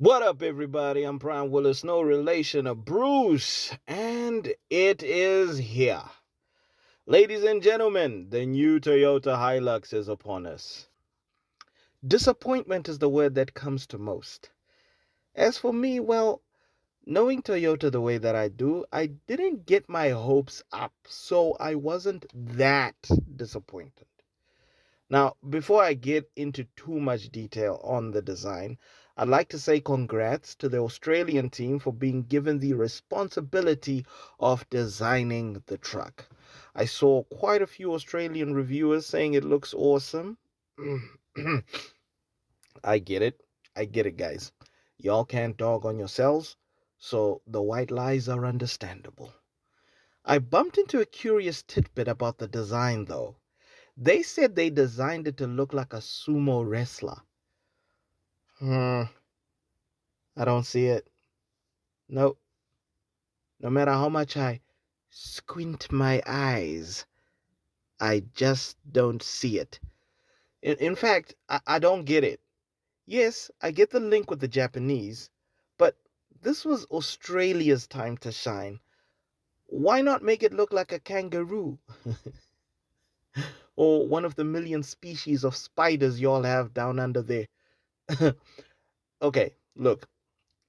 What up, everybody? I'm Brian Willis, no relation of Bruce, and it is here. Ladies and gentlemen, the new Toyota Hilux is upon us. Disappointment is the word that comes to most. As for me, well, knowing Toyota the way that I do, I didn't get my hopes up, so I wasn't that disappointed. Now, before I get into too much detail on the design, I'd like to say congrats to the Australian team for being given the responsibility of designing the truck. I saw quite a few Australian reviewers saying it looks awesome. I get it. I get it, guys. Y'all can't dog on yourselves, so the white lies are understandable. I bumped into a curious tidbit about the design, though. They said they designed it to look like a sumo wrestler. Hmm, I don't see it. No, no matter how much I squint my eyes, I just don't see it. In fact, I don't get it. Yes, I get the link with the Japanese, but this was Australia's time to shine. Why not make it look like a kangaroo? Or one of the million species of spiders y'all have down under there? Okay, look,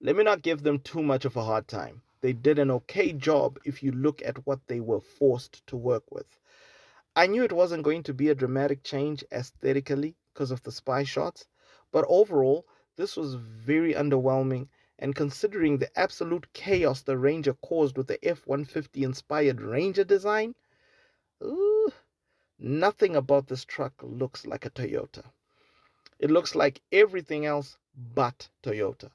let me not give them too much of a hard time. They did an okay job if you look at what they were forced to work with. I knew it wasn't going to be a dramatic change aesthetically because of the spy shots, but overall, this was very underwhelming. And considering the absolute chaos the Ranger caused with the F 150 inspired Ranger design, ooh, nothing about this truck looks like a Toyota. It looks like everything else but Toyota.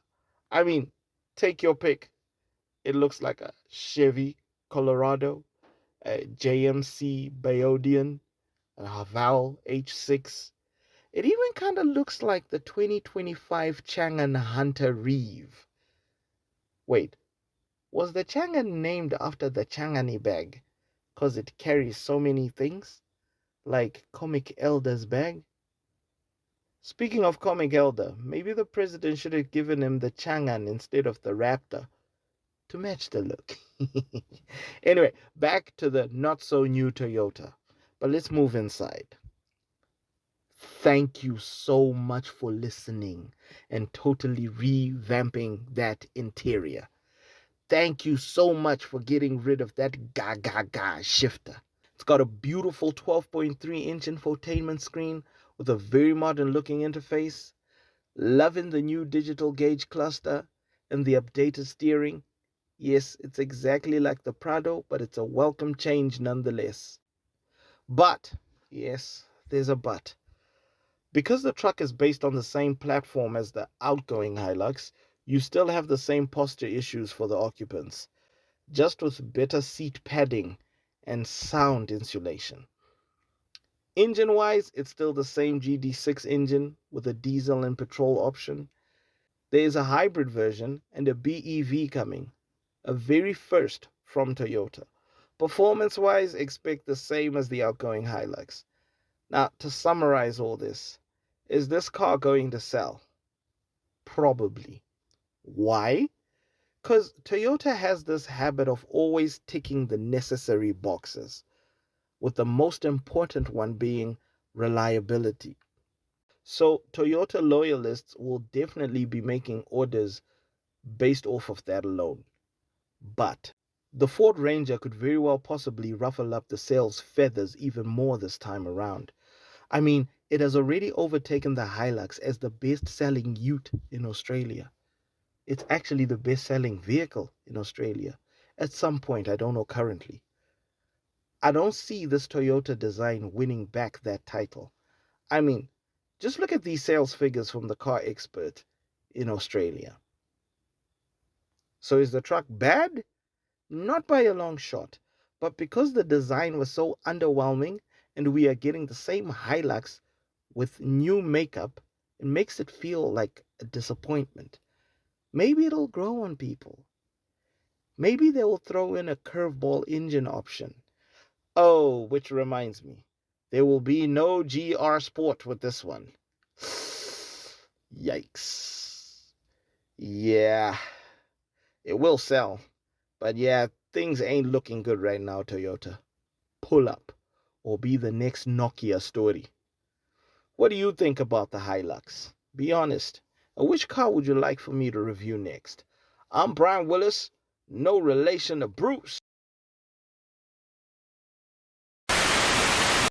I mean, take your pick. It looks like a Chevy Colorado, a JMC Bayodian, a Haval H6. It even kind of looks like the 2025 Chang'an Hunter Reeve. Wait, was the Chang'an named after the Chang'ani bag? Because it carries so many things? Like Comic Elder's bag? Speaking of Comic Elder, maybe the president should have given him the Chang'an instead of the Raptor to match the look. Anyway, back to the not so new Toyota. But let's move inside. Thank you so much for listening and totally revamping that interior. Thank you so much for getting rid of that ga shifter. It's got a beautiful 12.3-inch infotainment screen with a very modern looking interface. Loving the new digital gauge cluster and the updated steering. Yes, it's exactly like the Prado, but it's a welcome change nonetheless. But, yes, there's a but. Because the truck is based on the same platform as the outgoing Hilux, you still have the same posture issues for the occupants, just with better seat padding and sound insulation. Engine wise, it's still the same GD6 engine with a diesel and petrol option. There is a hybrid version and a BEV coming, a very first from Toyota. Performance wise, expect the same as the outgoing Hilux. Now, to summarize all this, is this car going to sell? Probably. Why? Because Toyota has this habit of always ticking the necessary boxes, with the most important one being reliability. So, Toyota loyalists will definitely be making orders based off of that alone. But the Ford Ranger could very well possibly ruffle up the sales feathers even more this time around. I mean, it has already overtaken the Hilux as the best selling ute in Australia. It's actually the best selling vehicle in Australia. At some point, I don't know currently. I don't see this Toyota design winning back that title. I mean, just look at these sales figures from the car expert in Australia. So is the truck bad? Not by a long shot. But because the design was so underwhelming and we are getting the same Hilux with new makeup, it makes it feel like a disappointment. Maybe it'll grow on people. Maybe they will throw in a curveball engine option. Oh, which reminds me, there will be no GR Sport with this one. Yikes. Yeah, it will sell. But yeah, things ain't looking good right now, Toyota. Pull up or be the next Nokia story. What do you think about the Hilux? Be honest. And which car would you like for me to review next? I'm Brian Willis, no relation to Bruce.